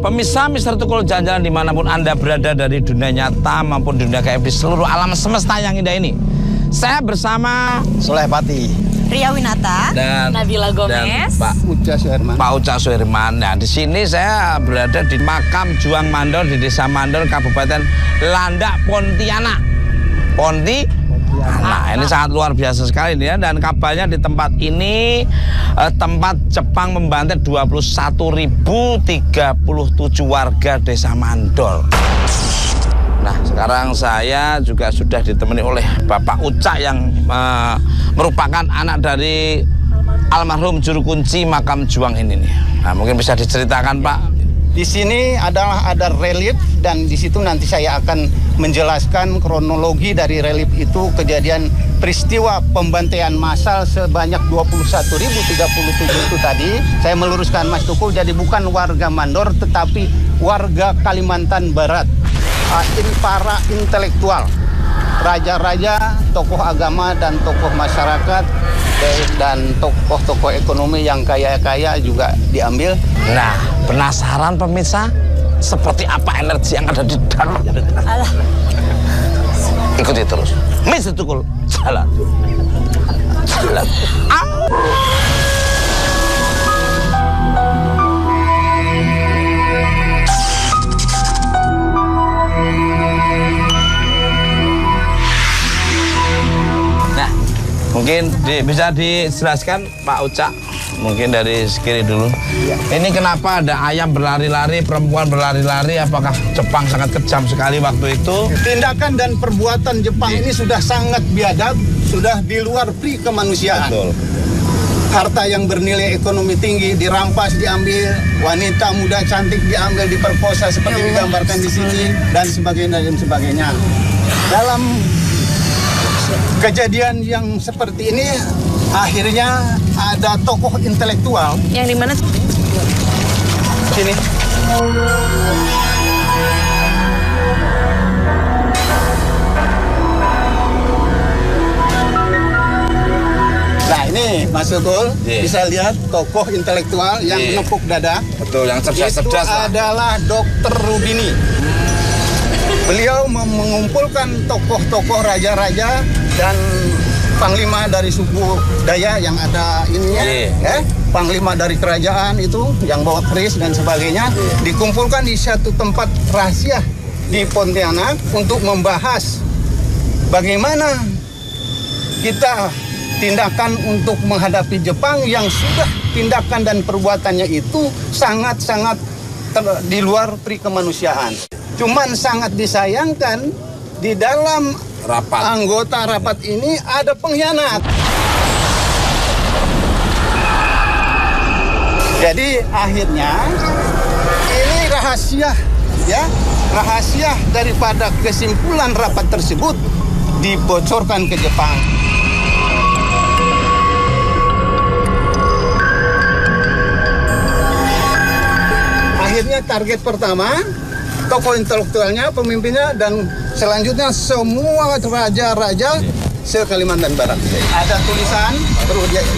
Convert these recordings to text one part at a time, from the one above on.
Pemirsa Mister Tukul jalan-jalan dimanapun Anda berada dari dunia nyata maupun dunia gaib di seluruh alam semesta yang indah ini. Saya bersama Soleh Pati, Ria Winata, dan Nabila Gomez, dan Pak Uca Suherman. Nah, di sini saya berada di makam Juang Mandor di Desa Mandor, Kabupaten Landak, Pontianak. Nah, ini sangat luar biasa sekali nih ya. Dan kabarnya di tempat ini tempat Jepang membantai 21.037 warga Desa Mandor. Nah, sekarang saya juga sudah ditemani oleh Bapak Uca yang merupakan anak dari almarhum juru kunci makam Juang ini nih. Nah, mungkin bisa diceritakan, Pak. di sini ada relief, dan di situ nanti saya akan menjelaskan kronologi dari relief itu, kejadian peristiwa pembantaian massal sebanyak 21.037 itu tadi. Saya meluruskan Mas Tukul, jadi bukan warga Mandor tetapi warga Kalimantan Barat. Ini para intelektual, raja-raja, tokoh agama dan tokoh masyarakat, dan tokoh-tokoh ekonomi yang kaya-kaya juga diambil. Nah, penasaran pemirsa seperti apa energi yang ada di dalam? Alah. Ikuti terus Mister Tukul jalan. Nah, mungkin bisa dijelaskan Pak Uca, mungkin dari kiri dulu. Ya. Ini Kenapa ada ayam berlari-lari, perempuan berlari-lari? Apakah Jepang sangat kejam sekali waktu itu? tindakan dan perbuatan Jepang ini sudah sangat biadab, sudah di luar pri kemanusiaan. Betul. Harta yang bernilai ekonomi tinggi dirampas, diambil, wanita muda cantik diambil, diperkosa seperti digambarkan di sini, dan sebagainya. Dalam kejadian yang seperti ini, akhirnya ada tokoh intelektual. Yang di mana? Sini. Nah, ini Mas Tukul, bisa lihat tokoh intelektual yang menepuk dada. Betul, yang Itu cerdas-cerdas. adalah Dr. Rubini. Beliau mengumpulkan tokoh-tokoh raja-raja dan panglima dari suku Daya yang ada ininya, panglima dari kerajaan itu yang bawa keris dan sebagainya, dikumpulkan di satu tempat rahasia di Pontianak untuk membahas bagaimana kita tindakan untuk menghadapi Jepang yang sudah tindakan dan perbuatannya itu sangat-sangat di luar pri kemanusiaan. Cuman sangat disayangkan di dalam anggota rapat ini ada pengkhianat. Jadi akhirnya ini rahasia, ya, rahasia daripada kesimpulan rapat tersebut dibocorkan ke Jepang. Akhirnya target pertama, tokoh intelektualnya, pemimpinnya, dan selanjutnya semua raja-raja se-Kalimantan Barat. Ada tulisan,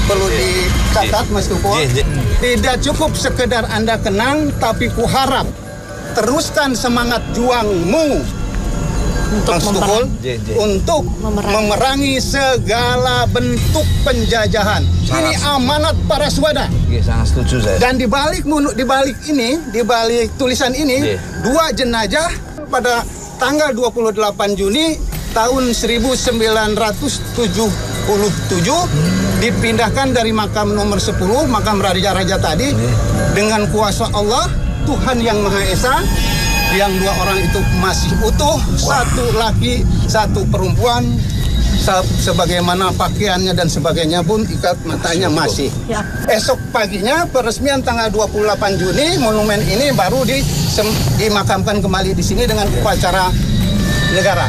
perlu dicatat Mas Tukul. Tidak cukup sekedar Anda kenang, tapi kuharap teruskan semangat juangmu Mas Tukul untuk memerangi segala bentuk penjajahan. Ini amanat para swada. Sangat setuju saya. Dan di balik tulisan ini, dua jenazah pada tanggal 28 Juni tahun 1977 dipindahkan dari makam nomor 10, makam raja-raja tadi, dengan kuasa Allah, Tuhan Yang Maha Esa. Yang dua orang itu masih utuh, satu laki, satu perempuan, sebagaimana pakaiannya dan sebagainya pun ikat matanya masih. Ya. Esok paginya peresmian tanggal 28 Juni monumen ini baru dimakamkan kembali di sini dengan upacara negara.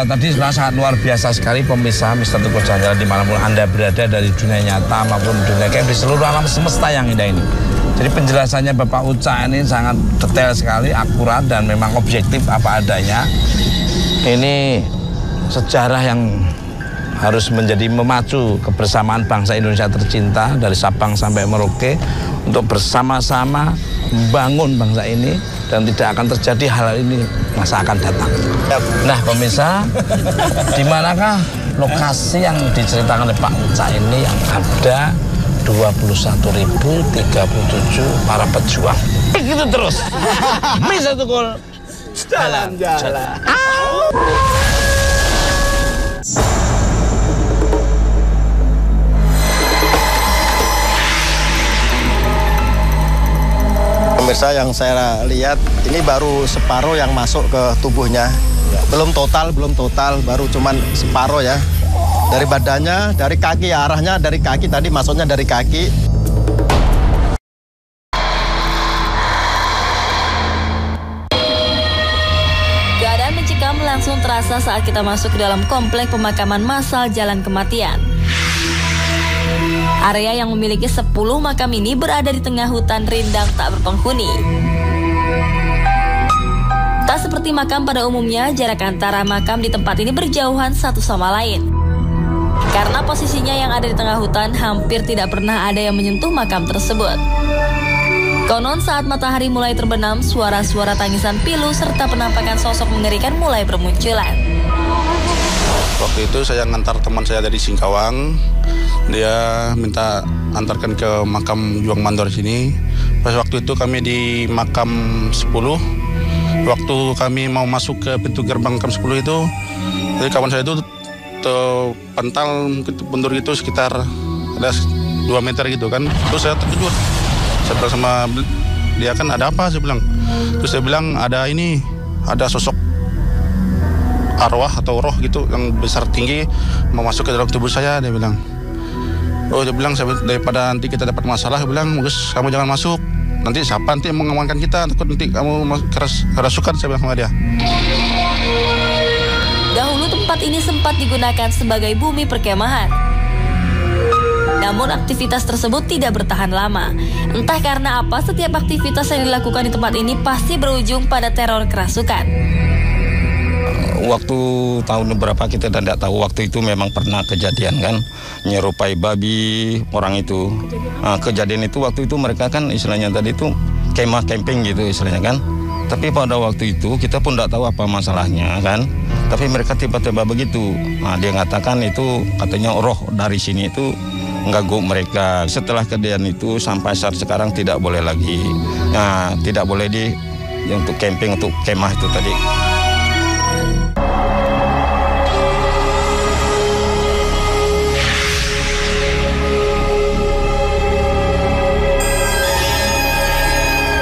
Tadi sangat luar biasa sekali pemirsa Mister Tukul jalan-jalan dimanapun Anda berada dari dunia nyata maupun dunia gaib di seluruh alam semesta yang indah ini. Jadi penjelasannya Bapak Uca ini sangat detail sekali, akurat, dan memang objektif apa adanya. Ini sejarah yang harus menjadi memacu kebersamaan bangsa Indonesia tercinta dari Sabang sampai Merauke untuk bersama-sama membangun bangsa ini dan tidak akan terjadi hal ini masa akan datang. Nah pemirsa, di manakah lokasi yang diceritakan oleh Pak Uca ini yang ada 21.037 para pejuang? Begitu terus. Bisa tukul jalan-jalan. Pemirsa, yang saya lihat ini baru separuh yang masuk ke tubuhnya. Belum total, baru cuman separuh ya. Dari badannya, dari kaki, arahnya dari kaki, tadi masuknya dari kaki. Keadaan mencekam langsung terasa saat kita masuk ke dalam komplek pemakaman massal Jalan Kematian. Area yang memiliki 10 makam ini berada di tengah hutan rindang tak berpenghuni. Tak seperti makam pada umumnya, jarak antara makam di tempat ini berjauhan satu sama lain. Karena posisinya yang ada di tengah hutan, hampir tidak pernah ada yang menyentuh makam tersebut. Konon saat matahari mulai terbenam, suara-suara tangisan pilu serta penampakan sosok mengerikan mulai bermunculan. Waktu itu saya ngantar teman saya dari Singkawang. Dia minta antarkan ke makam Juang Mandor sini. Pas waktu itu kami di makam 10. Waktu kami mau masuk ke pintu gerbang makam 10 itu, jadi kawan saya itu terpental mundur gitu sekitar ada 2 meter gitu kan. Terus saya terkejut. Saya bilang sama dia, kan ada apa? Saya bilang. Terus dia bilang ada sosok arwah atau roh gitu yang besar tinggi mau masuk ke dalam tubuh saya, dia bilang. Oh, dia bilang, daripada nanti kita dapat masalah, dia bilang, Gus, kamu jangan masuk. Nanti siapa nanti yang mengamankan kita? Takut nanti kamu kerasukan, saya bilang sama dia. Dahulu tempat ini sempat digunakan sebagai bumi perkemahan. Namun aktivitas tersebut tidak bertahan lama. Entah karena apa, setiap aktivitas yang dilakukan di tempat ini pasti berujung pada teror kerasukan. Waktu tahun berapa kita tidak tahu, waktu itu memang pernah kejadian kan, nyerupai babi orang itu. Nah, kejadian itu waktu itu mereka kan istilahnya tadi itu kemah camping gitu istilahnya kan. Tapi pada waktu itu kita pun tidak tahu apa masalahnya kan. Tapi mereka tiba-tiba begitu. Nah, dia mengatakan itu katanya roh dari sini itu mengganggu mereka. Setelah kejadian itu sampai saat sekarang tidak boleh lagi. Nah, tidak boleh untuk camping, untuk kemah itu tadi.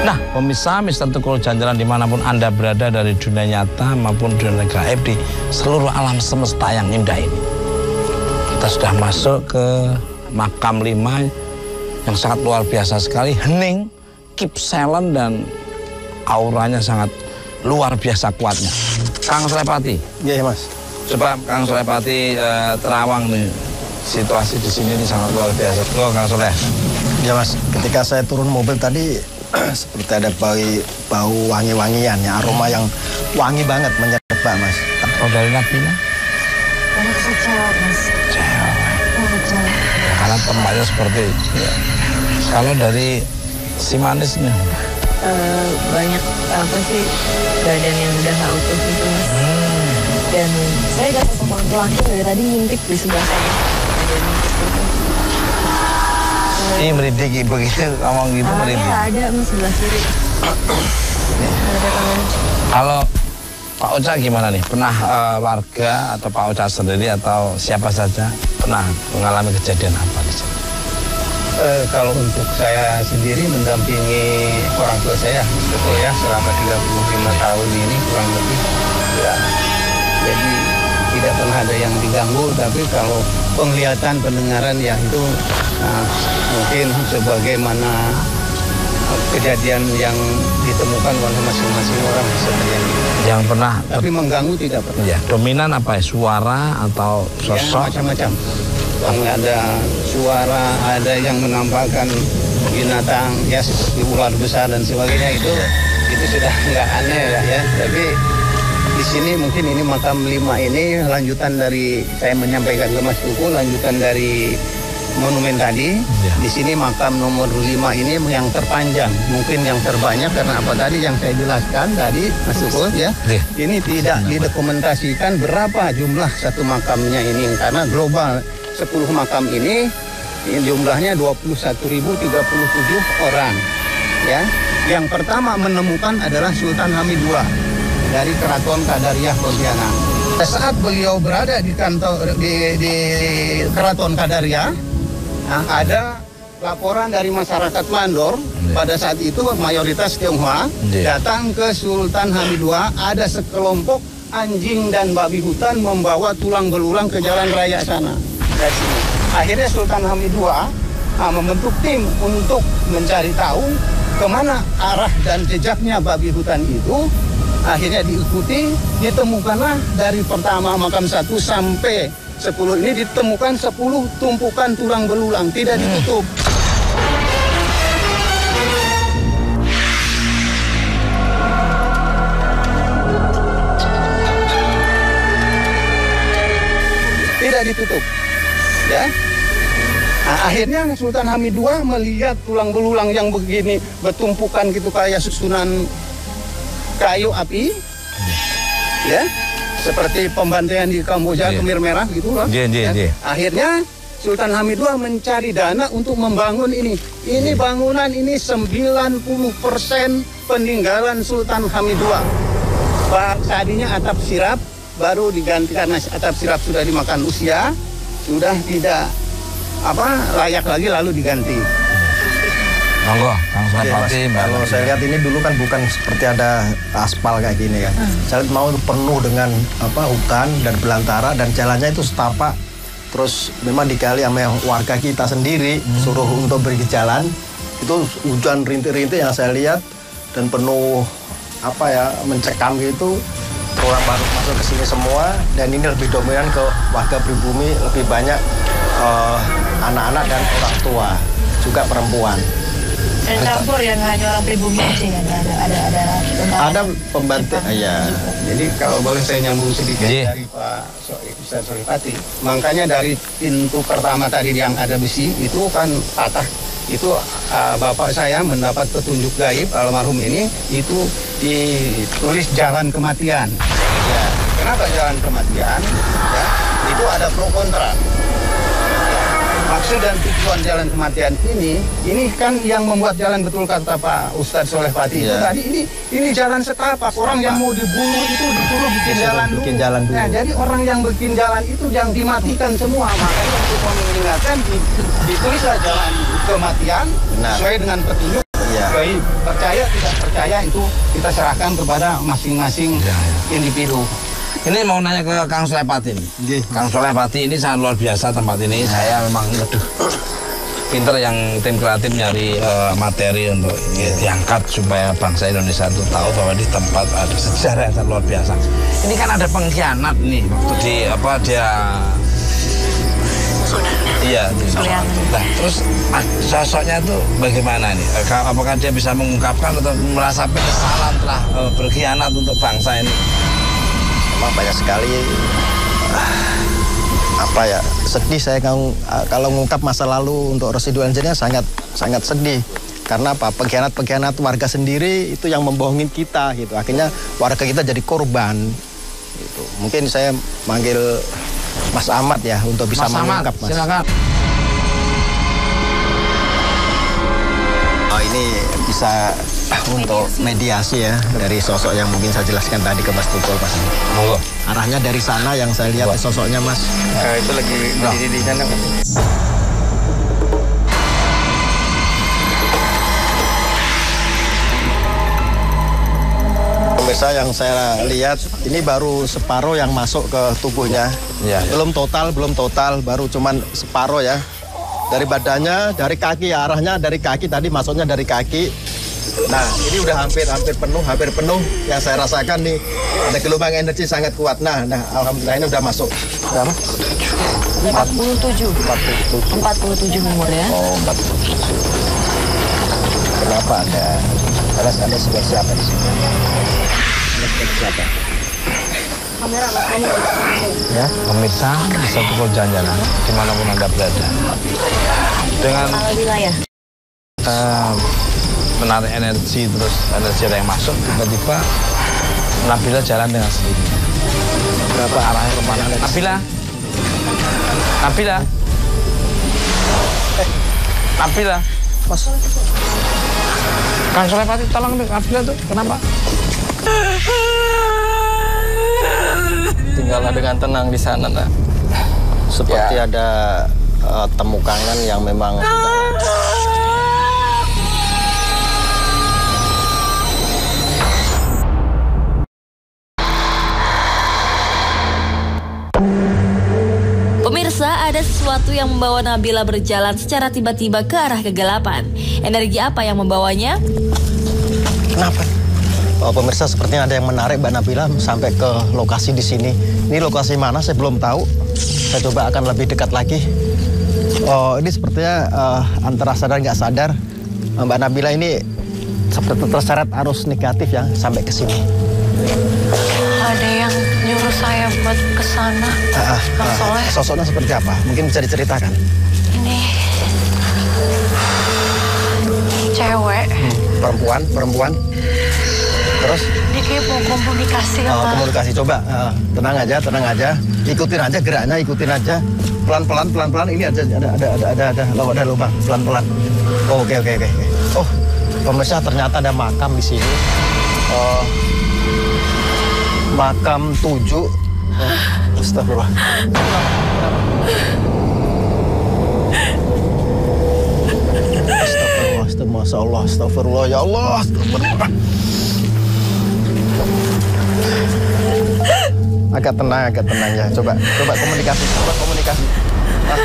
Nah, pemirsa Mister Tukul Jalan-Jalan dimanapun Anda berada dari dunia nyata maupun dunia gaib di seluruh alam semesta yang indah ini. Kita sudah masuk ke makam 5 yang sangat luar biasa sekali, hening, keep silent dan auranya sangat luar biasa kuatnya. Kang Sulepati. Iya, Mas. Coba Kang Sulepati terawang nih, situasi di sini ini sangat luar biasa. Loh, Kang Soleh. Iya, Mas. Ketika saya turun mobil tadi seperti ada bau wangi-wangian ya, aroma yang wangi banget menyerap, Mas. Oh, dari napinya? Cewek, Mas. Cewek. Karena tempatnya seperti itu. Ya. Kalau dari si manisnya? Banyak badan yang udah nggak utuh gitu, Mas. Dan saya lihat sosok laki dari tadi ngintip di sebelah saya. Ini merinding begitu, ngomong gitu merinding. Ada, Mas, sebelah kiri. Kalau Pak Uca gimana nih? Pernah warga atau Pak Uca sendiri atau siapa saja pernah mengalami kejadian apa di sini? Kalau untuk saya sendiri mendampingi orang tua saya, betul ya, selama 35 tahun ini kurang lebih. Ya. Jadi tidak pernah ada yang diganggu, tapi kalau penglihatan, pendengaran ya itu mungkin sebagaimana kejadian yang ditemukan oleh masing-masing orang seperti ini. Yang pernah? Tapi mengganggu tidak pernah. Ya, dominan apa ya? Suara atau sosok? Ya, macam-macam. Ada suara, ada yang menampakkan binatang ya seperti ular besar dan sebagainya, itu sudah nggak aneh lah ya. Tapi di sini mungkin ini makam 5 ini lanjutan dari saya menyampaikan ke Mas Tukul, lanjutan dari monumen tadi. Di sini makam nomor 5 ini yang terpanjang, mungkin yang terbanyak karena apa tadi yang saya jelaskan tadi, Mas Tukul ya. Ini tidak didokumentasikan berapa jumlah satu makamnya ini karena global 10 makam ini jumlahnya 21.037 orang. Ya, yang pertama menemukan adalah Sultan Hamid II dari Keraton Qadariyah Pontianak. Saat beliau berada di kantor di Keraton Qadariyah, ada laporan dari masyarakat Mandor. Pada saat itu mayoritas Tionghoa datang ke Sultan Hamid II. Ada sekelompok anjing dan babi hutan membawa tulang belulang ke jalan raya sana. Dari sini. Akhirnya Sultan Hamid II membentuk tim untuk mencari tahu kemana arah dan jejaknya babi hutan itu. Akhirnya diikuti, ditemukanlah dari pertama makam 1 sampai 10 ini ditemukan 10 tumpukan tulang belulang, tidak ditutup. Tidak ditutup. Ya. Nah, akhirnya Sultan Hamid II melihat tulang belulang yang begini bertumpukan gitu kayak susunan kayu api, ya, seperti pembantaian di Kamboja, Khmer Merah gitu loh. Akhirnya Sultan Hamid II mencari dana untuk membangun ini. Ini bangunan ini 90% peninggalan Sultan Hamid II. Tadinya atap sirap, baru diganti karena atap sirap sudah dimakan usia, sudah tidak layak lagi lalu diganti. Monggo, Kang Sulepati. Kalau saya lihat ini dulu kan bukan seperti ada aspal kayak gini kan. Saya lihat mau penuh dengan hutan dan belantara dan jalannya itu setapak. Terus memang digali sama warga kita sendiri, suruh untuk beri jalan. Itu hujan rintik-rintik yang saya lihat dan penuh mencekam gitu. Orang baru masuk ke sini semua dan ini lebih dominan ke warga pribumi, lebih banyak anak-anak dan orang tua, juga perempuan. Dan campur yang hanya orang pribumi aja ya, ada pembantu. Iya. Jadi kalau boleh saya nyambung sedikit dari Pak Ustadz Sulepati, makanya dari pintu pertama tadi yang ada besi itu kan patah. Itu bapak saya mendapat petunjuk gaib almarhum ini itu ditulis jalan kematian. Ya, kenapa jalan kematian? Ya, itu ada pro kontra. Maksud dan tujuan jalan kematian ini kan yang membuat jalan, betul kata Pak Ustadz Sulepati itu tadi ini jalan setapak. Orang yang mau dibunuh itu disuruh bikin jalan dulu. Nah, jadi orang yang bikin jalan itu yang dimatikan semua. Makanya untuk mengingatkan ditulislah jalan kematian sesuai dengan petunjuk. Baik, percaya tidak percaya itu kita serahkan kepada masing-masing individu. Ini mau nanya ke Kang Sulepati nih. Kang Sulepati ini sangat luar biasa tempat ini. Saya memang pinter yang tim kreatif nyari materi untuk diangkat supaya bangsa Indonesia itu tahu bahwa di tempat ada sejarah yang sangat luar biasa. Ini kan ada pengkhianat nih waktu Nah, terus sosoknya tuh bagaimana nih? Apakah dia bisa mengungkapkan atau merasa penyesalan telah berkhianat untuk bangsa ini? Memang banyak sekali sedih saya kalau mengungkap masa lalu untuk residual engineer sangat sedih. Karena pengkhianat warga sendiri itu yang membohongin kita gitu. Akhirnya warga kita jadi korban gitu. Mungkin saya manggil Mas Ahmad ya untuk bisa mengungkap, Mas. Silakan. Ini bisa untuk mediasi ya dari sosok yang mungkin saya jelaskan tadi ke Mas Tukul, Mas. Arahnya dari sana yang saya lihat sosoknya, Mas. Itu lagi berdiri di sana. Pemirsa, yang saya lihat ini baru separuh yang masuk ke tubuhnya. Belum total, baru cuman separuh ya. Dari badannya, dari kaki, arahnya dari kaki tadi masuknya dari kaki. Nah, ini udah hampir penuh. Yang saya rasakan nih ada gelombang energi sangat kuat. Nah, alhamdulillah ini udah masuk. Berapa? 47 umur ya. Oh, 47. Kenapa ada sebuah siapa di sini? Ada siapa? Ya, pemirsa bisa tukul jalan-jalan dimanapun Anda berada. Dengan menarik energi, terus energi yang masuk, tiba-tiba Nabila jalan dengan sendiri. Berapa arahnya kemana? Nabila? Nabila? Nabila? Mas. Kang Solepati, tolong Nabila tuh, kenapa? Tinggallah dengan tenang di sana, nak. Seperti ada temu kangen yang memang Pemirsa, ada sesuatu yang membawa Nabila berjalan secara tiba-tiba ke arah kegelapan. Energi apa yang membawanya? Kenapa? Oh, pemirsa, sepertinya ada yang menarik Mbak Nabila sampai ke lokasi di sini. Ini lokasi mana saya belum tahu. Saya coba akan lebih dekat lagi. Oh, ini sepertinya antara sadar nggak sadar Mbak Nabila ini seperti terseret arus negatif ya sampai ke sini. Ada yang nyuruh saya buat ke sana. Bang Soleh. Sosoknya seperti apa? Mungkin bisa diceritakan. Ini cewek. Perempuan. Terus? Dia kayak mau komunikasi sama. Komunikasi, coba tenang aja. Ikutin aja geraknya, ikutin aja. Pelan-pelan. Ini ada lubang. Pelan-pelan. Oh, oke. Oh, pemirsa, ternyata ada makam di sini. Makam 7. Astagfirullah. Astagfirullah. Ya Allah, astagfirullah. Agak tenang ya. Coba komunikasi.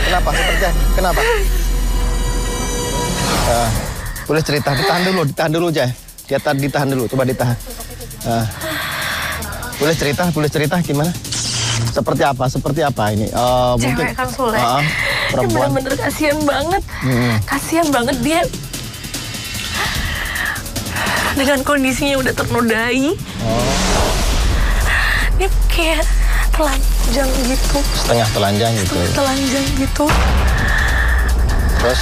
Kenapa? Kenapa? Boleh cerita, ditahan dulu aja. Ditahan dulu, coba ditahan. Boleh cerita gimana? Seperti apa ini? Mungkin cewek Kang Soleh. Perempuan. Bener-bener kasihan banget. Kasihan banget dia. Dengan kondisinya udah ternodai. Dia kayak telanjang gitu. Setengah telanjang gitu. Terus?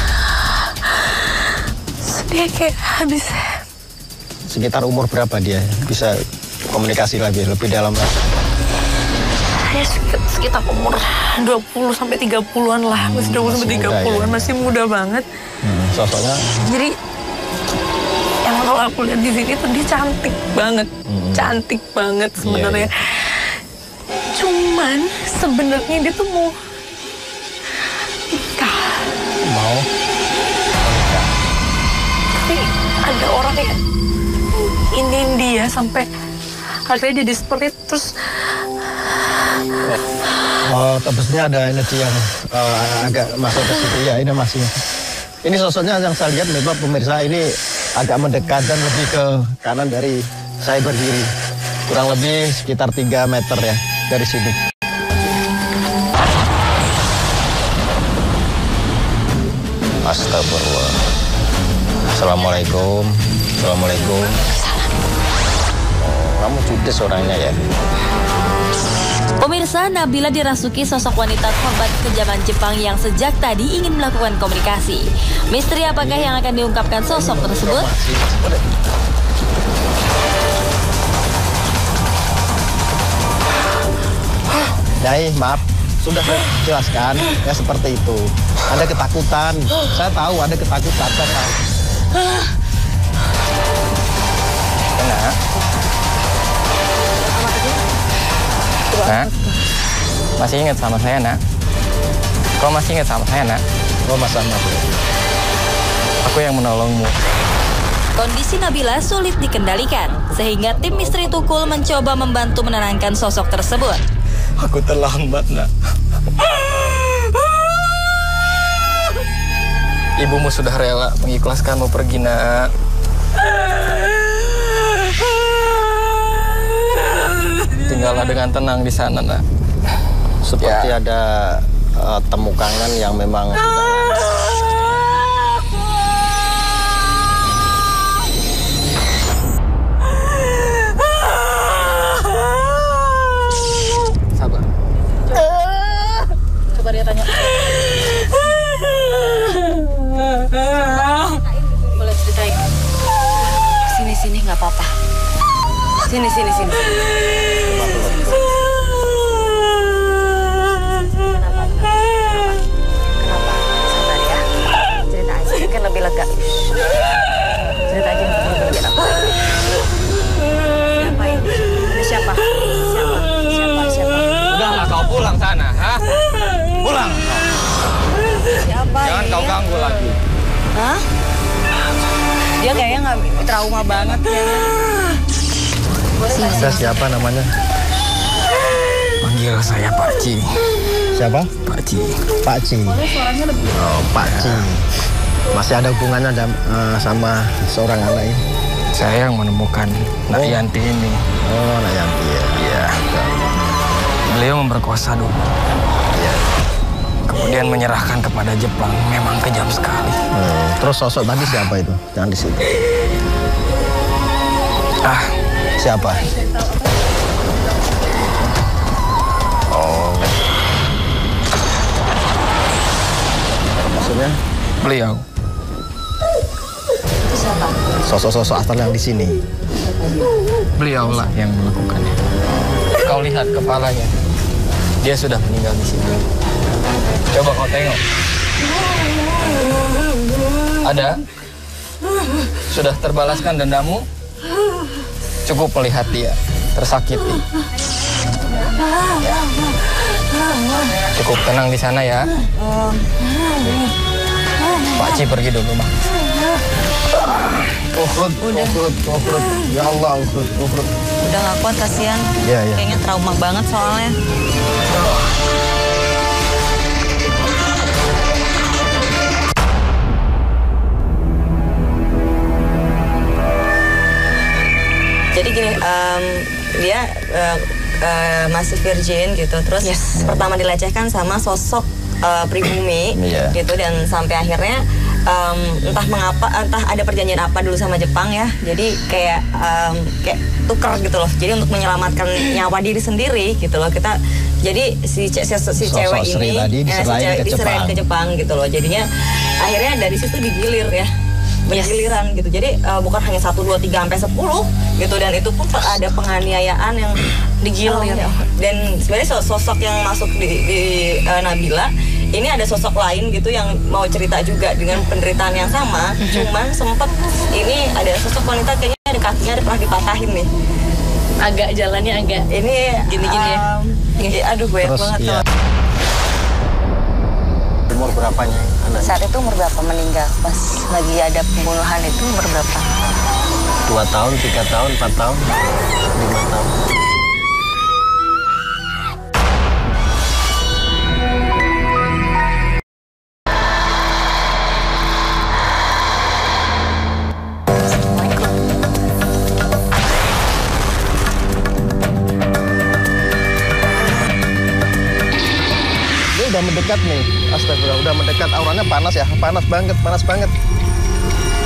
Dia kayak habis. Sekitar umur berapa dia? Bisa komunikasi lebih dalam lagi. Ya sekitar umur 20 sampai 30-an lah. Masih 20 sampai 30-an, masih muda banget. Sosoknya? Jadi yang kalau aku lihat di sini tuh dia cantik banget. Cantik banget sebenarnya. Cuman sebenarnya dia tuh mau nikah. Mau? Tapi ada orang yang ingin dia sampai akhirnya jadi seperti itu. Terus tebesnya ada energi yang agak masuk ke situ. Ya, ini masih. Ini sosoknya yang saya lihat memang pemirsa ini agak mendekat dan lebih ke kanan dari saya berdiri. Kurang lebih sekitar 3 meter ya dari sini. Astagfirullah. Assalamualaikum. Kamu judes orangnya ya. Pemirsa, Nabila dirasuki sosok wanita korban kejaman Jepang yang sejak tadi ingin melakukan komunikasi. Misteri apakah yang akan diungkapkan sosok tersebut? Nyai, maaf. Sudah saya jelaskan, ya seperti itu. Ada ketakutan. Saya tahu ada ketakutan. Saya tahu. Nak. Nak, masih ingat sama saya, Nak? Kau masih ingat sama saya, Nak? Oh, Mas Ahmad. Aku yang menolongmu. Kondisi Nabila sulit dikendalikan, sehingga tim misteri Tukul mencoba membantu menenangkan sosok tersebut. Aku terlambat, Nak. Ibumu sudah rela mengikhlaskanmu pergi, Nak. Tinggallah dengan tenang di sana, Nak. Seperti ada temu kangen yang memang nggak apa-apa. Sini. Kenapa? Sabar ya. Cerita aja, mungkin lebih lega. Cerita aja mungkin lebih lega. Siapa ini? Ini siapa? Udahlah kau pulang sana, ha? Pulang. Siapa Jangan ini? kau ganggu lagi. Hah? Dia kayaknya nggak trauma banget ya. Anda siapa namanya? Panggil saya Pak Ci. Siapa? Pak Ci. Pak Ci. Oh, Pak Ci. Masih ada hubungannya sama seorang anak ini? Saya yang menemukan Nak Yanti ini. Oh, Nak Yanti ya. Iya. Beliau memperkosa dulu. Iya. Kemudian menyerahkan kepada Jepang. Memang kejam sekali. Terus sosok tadi siapa itu? Jangan di situ. Siapa? Oh. Maksudnya? Beliau. Itu siapa? Sosok-sosok asal yang di sini. Beliaulah yang melakukannya. Kau lihat kepalanya. Dia sudah meninggal di sini. Coba kau tengok. Ada? Sudah terbalaskan dendamu? Cukup melihat dia tersakiti. Ya. Cukup tenang di sana ya. Pak Ci pergi dulu, Mak. Uhud. Ya Allah, Uhud. Udah nggak kuat, kasihan. Iya. Kayaknya trauma banget soalnya. Jadi gini, dia masih virgin gitu, terus pertama dilecehkan sama sosok pribumi gitu, dan sampai akhirnya entah ada perjanjian apa dulu sama Jepang ya, jadi kayak tuker gitu loh, jadi untuk menyelamatkan nyawa diri sendiri gitu loh, jadi si cewek ini diserahin ke Jepang gitu loh, jadinya akhirnya dari situ digilir ya. Bergiliran gitu, jadi bukan hanya 1, 2, 3 sampai 10 gitu, dan itu pun ada penganiayaan yang digilir. Dan sebenarnya sosok yang masuk di Nabila ini ada sosok lain gitu yang mau cerita juga dengan penderitaan yang sama, cuman sempat ini ada sosok wanita kayaknya ada kakinya pernah dipatahin nih, agak jalannya agak ini gini-gini ya. Aduh banyak banget iya. Umur berapanya anak? Saat itu umur berapa meninggal? Pas lagi ada pembunuhan itu umur berapa? 2 tahun, 3 tahun, 4 tahun, 5 tahun. Udah mendekat nih, astagfirullah, udah mendekat, auranya panas ya, panas banget.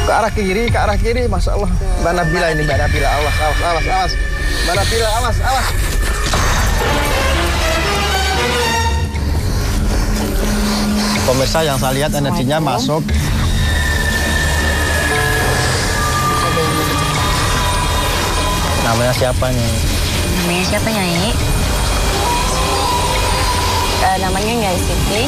Ke arah kiri, Masya Allah. Mbak Nabila ini, Mbak Nabila, awas. Mbak Nabila, awas. Pemirsa yang saya lihat energinya masuk. Namanya siapa nih? Nyai? Namanya Nyai Siti.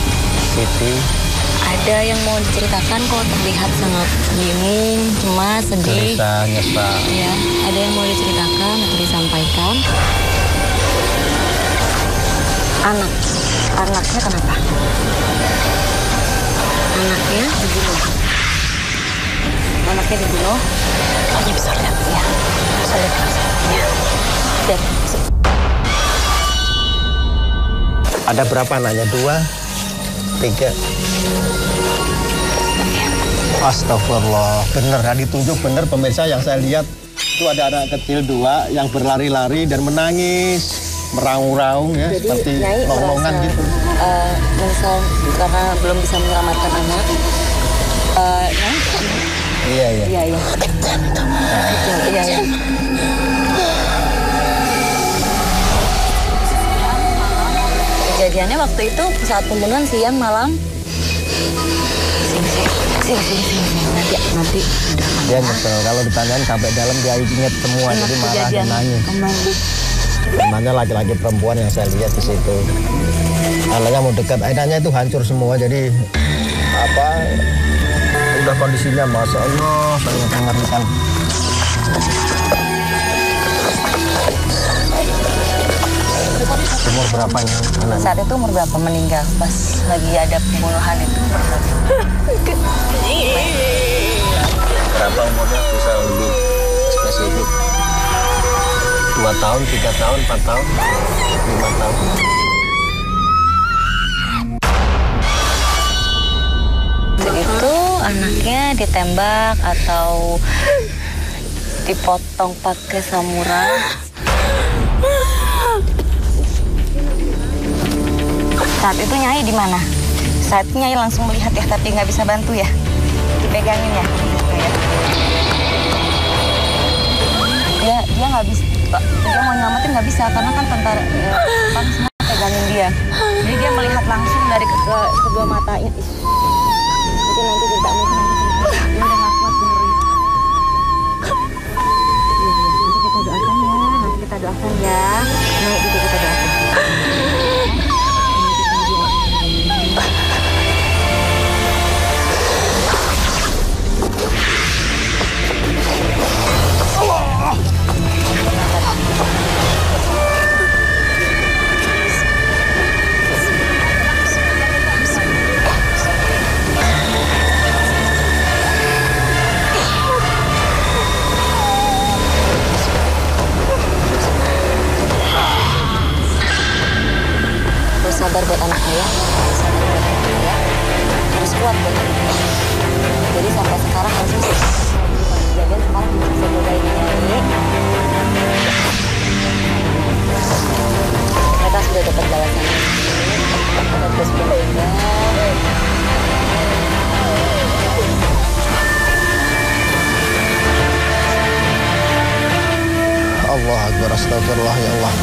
Ada yang mau diceritakan kok, terlihat sangat bingung, cemas, sedih. Gelisah, nyesal. Ya, ada yang mau diceritakan atau disampaikan. Anaknya kenapa? Anaknya dibunuh. Hanya bisa lihat. Ya, bisa lihat. Ya. Lihat. Ada berapa anaknya? 2, 3. Astagfirullah, bener, ditunjuk bener pemirsa yang saya lihat. Itu ada anak kecil 2 yang berlari-lari dan menangis, meraung-raung ya. Jadi, seperti longlongan gitu. Menyesal karena belum bisa menyelamatkan anak. Iya. Iya. Kejadiannya waktu itu saat pembunuhan siang malam. Ya, nanti Dia nyesel, kalau ditanyain sampai dalam dia inget semua, jadi marah dan nangis. Namanya laki-laki perempuan yang saya lihat di situ. Anaknya mau dekat, anaknya itu hancur semua, jadi udah kondisinya Masya Allah sangat mengerikan. Umur berapanya anaknya? Saat itu umur berapa meninggal? Pas lagi ada pembunuhan itu Berapa umurnya bisa lebih spesifik? 2 tahun, 3 tahun, 4 tahun, 5 tahun. itu anaknya ditembak atau dipotong pakai samurai. Saat itu Nyai di mana? Saat itu Nyai langsung melihat ya, tapi nggak bisa bantu ya, dipegangin ya. Dia nggak bisa, dia mau nyelamatin nggak bisa karena kan tentara semua pegangin dia. Jadi dia melihat langsung dari kedua mata itu. Jadi nanti kita mungkin dia udah nggak kuat benerin. Nanti kita doakan ya. Nah itu kita doakan. Sabar buat anak saya, harus kuat buat anak saya. Jadi sampai sekarang harusnya kejadian sekarang bisa jaga ini. Mereka sudah dapat balasan. Ada terus meninggal. Allah Akbar, astagfirullah ya Allah.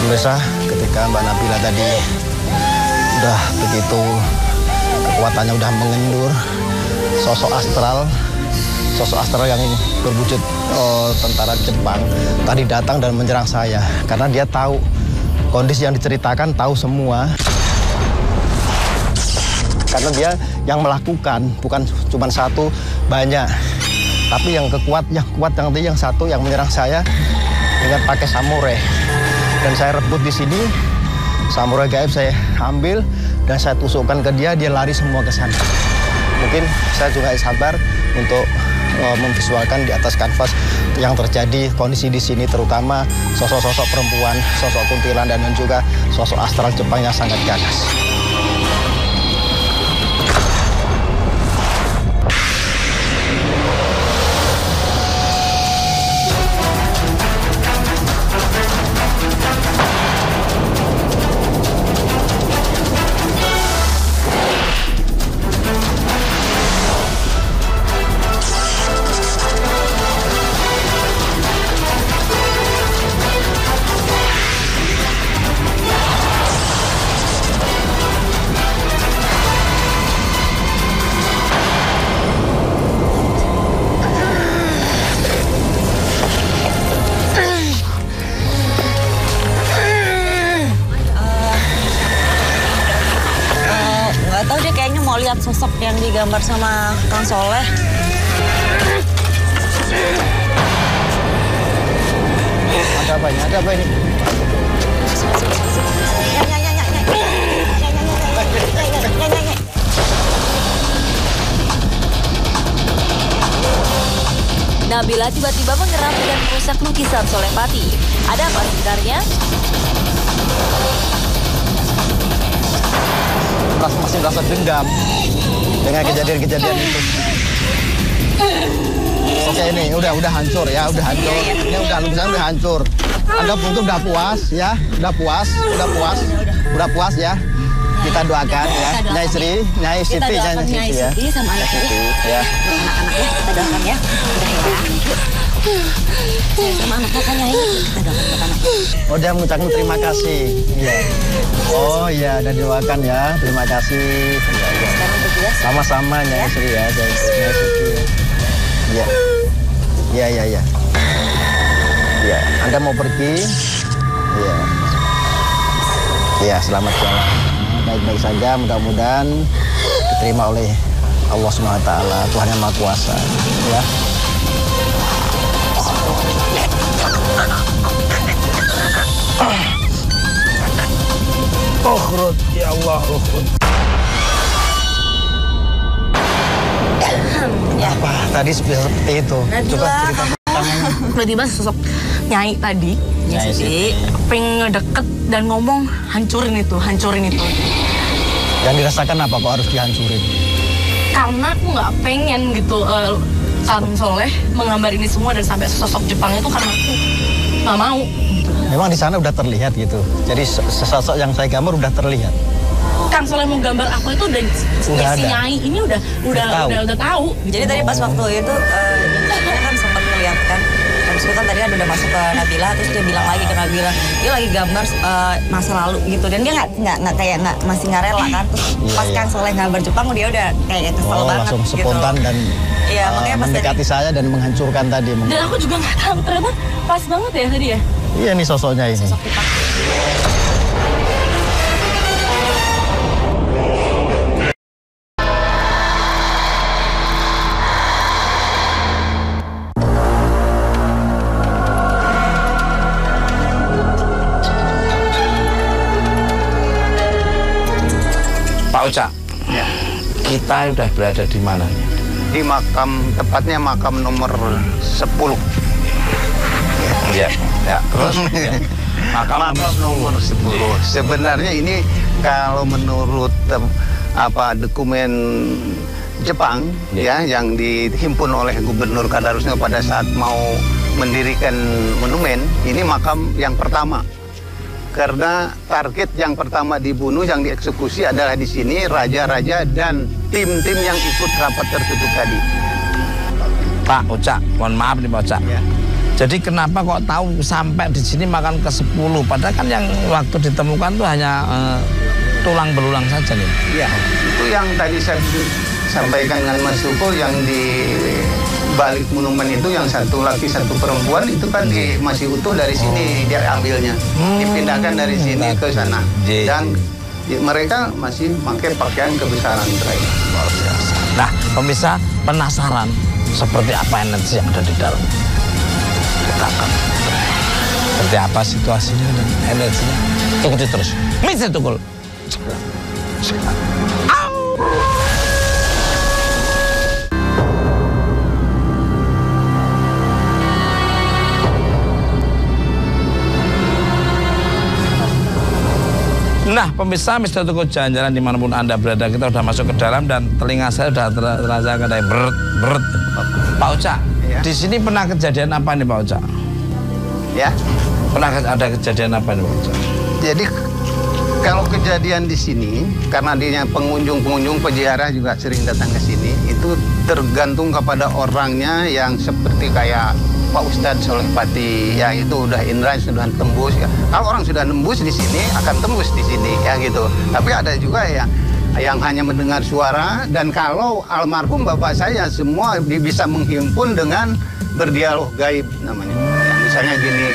Pemirsa, ketika Mbak Nabila tadi udah begitu kekuatannya udah mengendur, sosok astral yang ini berwujud tentara Jepang tadi datang dan menyerang saya karena dia tahu kondisi yang diceritakan, tahu semua. Karena dia yang melakukan bukan cuma satu, banyak. Tapi yang kuat yang satu yang menyerang saya dengan pakai samurai. Dan saya rebut di sini, samurai gaib saya ambil dan saya tusukkan ke dia, dia lari semua ke sana. Mungkin saya juga sabar untuk memvisualkan di atas kanvas yang terjadi kondisi di sini, terutama sosok-sosok perempuan, sosok kuntilan dan juga sosok astral Jepang yang sangat ganas. Lihat sosok yang digambar sama Kang Soleh. Ada apa ini? Ada apa ini? Nabila tiba-tiba mengeram dan merusak lukisan Soleh Pati. Ada apa sebenarnya? Masih merasa dendam dengan kejadian-kejadian itu. Oke, ini udah hancur ya, udah hancur. Ini lukisan udah hancur. Anda mungkin udah puas ya, udah puas ya. Kita doakan ya, Nyai Siti ya. Sama anaknya ya. Ya. Anak-anaknya kita doakan ya. Udah ya. sama anak kakaknya ini kita dapat anak. Oh, dia mengucapkan terima kasih. Iya. Oh iya, dan doakan ya. Terima kasih. Iya. Sama-sama Nyai Sri ya. Nyai Suki. Iya. Iya, iya, iya. Iya, Anda mau pergi? Iya. Iya, selamat jalan. Baik-baik saja, mudah-mudahan diterima oleh Allah SWT, Tuhan Yang Maha Kuasa. Ya. Ukhrud, ya Allah, ukhrud. Apa tadi seperti itu? Coba cerita tiba-tiba sosok Nyai tadi, Nyai Siti, pengen ngedeket dan ngomong hancurin itu. Yang dirasakan apa kok harus dihancurin? Karena aku nggak pengen gitu Salim Soleh menggambar ini semua dan sampai sosok Jepang itu karena aku nggak mau. Gitu. Memang di sana udah terlihat gitu. Jadi sosok yang saya gambar udah terlihat. Kang Soleh mau gambar aku itu udah si Nyai ini udah tahu. Gitu. Jadi tadi pas waktu itu dia kan sempat melihat kan. Habis itu kan tadi udah masuk ke Nabila, terus dia bilang lagi ke Nabila, dia lagi gambar masa lalu gitu, dan dia nggak masih nggak rela kan. Terus pas Kang Soleh gambar Jepang, dia udah kayak kesel banget. Langsung spontan gitu. Dan makanya pas mendekati saya dan menghancurkan tadi. Dan aku juga nggak tahu ternyata pas banget ya tadi ya. Iya nih sosoknya ini. Sosok Jepang. Pak Uca, ya. Kita udah berada di mana? Di makam, tepatnya makam nomor 10. Ya, terus ya. Makam nomor 10. Sebenarnya ini kalau menurut dokumen Jepang ya yang dihimpun oleh Gubernur Kadarusno pada saat mau mendirikan monumen, ini makam yang pertama. Karena target yang pertama dibunuh, yang dieksekusi adalah di sini raja-raja dan tim-tim yang ikut rapat tertutup tadi. Pak Uca, mohon maaf nih Pak Uca. Ya. Jadi kenapa kok tahu sampai di sini makan ke-10? Padahal kan yang waktu ditemukan tuh hanya tulang belulang saja nih. Iya, itu yang tadi saya sampaikan dengan Mas Tukul, yang di balik monumen itu yang satu laki satu perempuan itu kan masih utuh dari sini dia ambilnya, dipindahkan dari sini ke sana, dan mereka masih pakai pakaian kebesaran terakhir. Luar biasa. Nah, pemirsa penasaran seperti apa energi yang ada di dalam? Kita akan seperti apa situasinya dan energinya. Ikuti terus. Mr. Tukul. Nah, pemirsa Mr. Tukul jalan-jalan dimanapun Anda berada, kita sudah masuk ke dalam dan telinga saya sudah terasa kayak berat. Pak Uca, ya. Di sini pernah kejadian apa nih Pak Uca? Ya. Pernah ada kejadian apa nih Pak Uca? Jadi kalau kejadian di sini, karena dia pengunjung peziarah juga sering datang ke sini, itu tergantung kepada orangnya yang seperti kayak Pak Ustadz Soleh Pati, ya itu udah indra sudah tembus ya. Kalau orang sudah nembus di sini akan tembus di sini ya gitu. Tapi ada juga yang hanya mendengar suara, dan kalau almarhum bapak saya semua bisa menghimpun dengan berdialog gaib namanya. Ya, misalnya gini,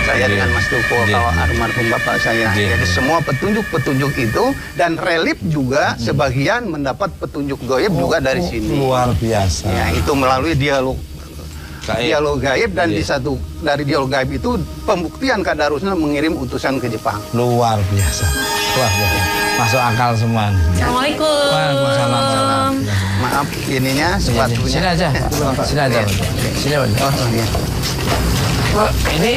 saya dengan Mas Tukul, kalau almarhum bapak saya. Jadi semua petunjuk-petunjuk itu, dan relief juga sebagian mendapat petunjuk gaib juga dari sini. Luar biasa. Ya, itu melalui dialog gaib, dan dari dialog gaib itu pembuktian Kadarusno mengirim utusan ke Jepang. Luar biasa. Wah, masuk akal semua. Assalamualaikum. Waalaikumsalam. Maaf ininya sepatunya. Sini aja. Sini aja. Sini aja. Ini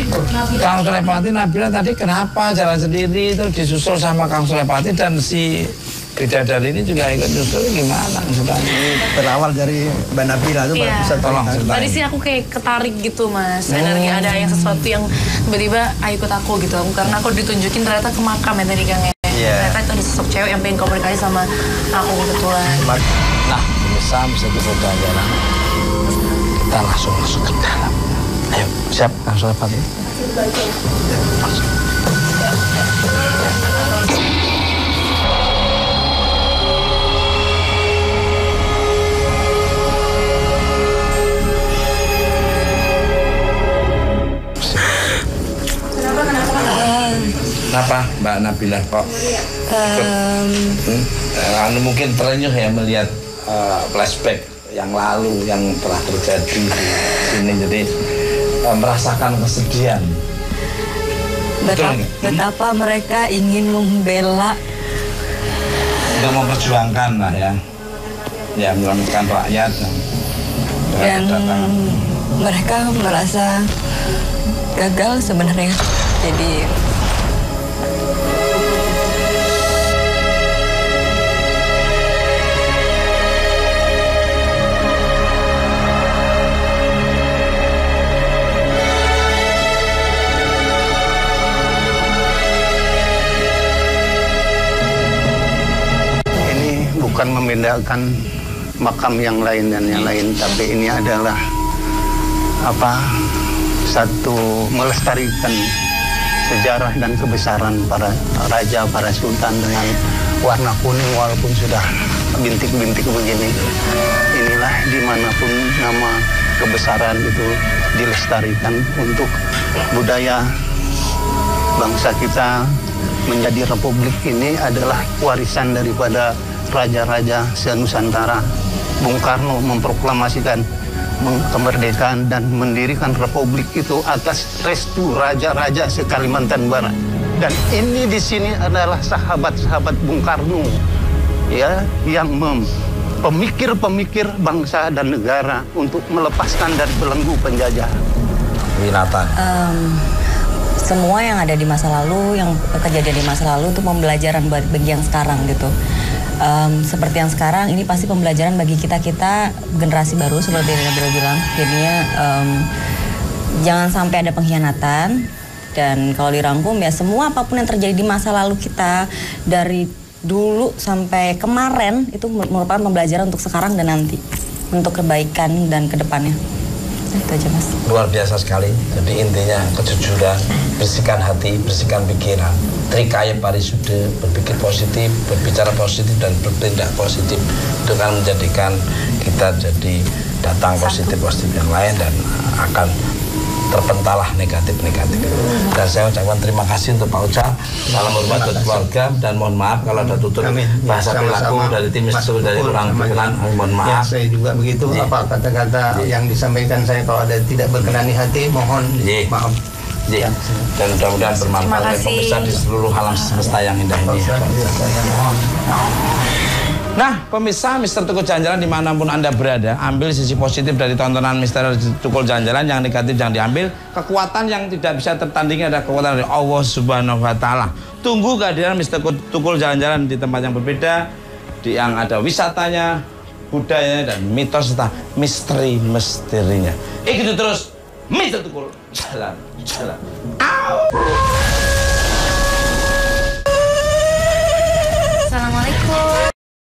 Kang Soleh Pati, Nabila tadi kenapa jalan sendiri itu disusul sama Kang Soleh Pati, dan si bidadari ini juga ikut nyusul, gimana ceritanya? Berawal dari Mbak Nabila itu bisa tolong ceritain. Tadi sih aku kayak ketarik gitu Mas, energi ada yang sesuatu yang tiba-tiba ikut aku gitu, karena aku ditunjukin ternyata ke makam ya tadi Kang ya. Ternyata itu ada sosok cewek yang pengen komunikasi sama aku kebetulan. Nah, bisa kita jalan-jalan, kita langsung masuk ke dalam. Ayo, Siap, langsung Pak. Kenapa Mbak Nabila kok? Mungkin terenyuh ya melihat flashback yang lalu yang telah terjadi di sini, jadi merasakan kesedihan. Betapa mereka ingin membela untuk memperjuangkan lah ya menyelamatkan rakyat dan mereka merasa gagal sebenarnya. Jadi bukan membedakan makam yang lain dan yang lain, tapi ini adalah satu melestarikan sejarah dan kebesaran para raja, para sultan dengan warna kuning walaupun sudah bintik-bintik begini. Inilah dimanapun nama kebesaran itu dilestarikan untuk budaya bangsa kita. Menjadi republik ini adalah warisan daripada raja-raja se-Nusantara. Bung Karno memproklamasikan kemerdekaan dan mendirikan republik itu atas restu raja-raja se-Kalimantan Barat. Dan ini di sini adalah sahabat-sahabat Bung Karno ya, yang pemikir-pemikir bangsa dan negara untuk melepaskan dari belenggu penjajah. Winatan. Semua yang ada di masa lalu, yang kejadian di masa lalu itu pembelajaran bagi yang sekarang gitu. Seperti yang sekarang ini pasti pembelajaran bagi kita generasi baru seperti yang Nabila bilang. Jadinya jangan sampai ada pengkhianatan, dan kalau dirangkum ya semua apapun yang terjadi di masa lalu kita dari dulu sampai kemarin itu merupakan pembelajaran untuk sekarang dan nanti, untuk kebaikan dan kedepannya. Itu aja Mas. Luar biasa sekali. Jadi intinya kejujuran, bersihkan hati, bersihkan pikiran. Trikaya parisude, berpikir positif, berbicara positif dan bertindak positif. Itu akan menjadikan kita jadi datang positif yang lain dan akan terpentalah negatif-negatif. Dan saya ucapkan terima kasih untuk Pak Uca. Salam hormat untuk keluarga dan mohon maaf kalau ada tutur bahasa perilaku dari tim dari kurang berkenan. Mohon maaf. Ya, saya juga begitu. Apa kata-kata yang disampaikan saya kalau ada tidak berkenan di hati, mohon maaf. Dan mudah-mudahan bermanfaat bagi pemirsa di seluruh alam semesta yang indah ini. Nah, pemirsa Mr. Tukul Jalan-Jalan dimanapun Anda berada, ambil sisi positif dari tontonan Mr. Tukul Jalan-Jalan, yang negatif yang diambil. Kekuatan yang tidak bisa tertandingi adalah kekuatan dari Allah Subhanahu wa Ta'ala. Tunggu kehadiran Mr. Tukul Jalan-Jalan di tempat yang berbeda, yang ada wisatanya, budayanya, dan mitos serta misteri-misterinya. Ikuti terus Mr. Tukul Jalan-Jalan. Assalamualaikum.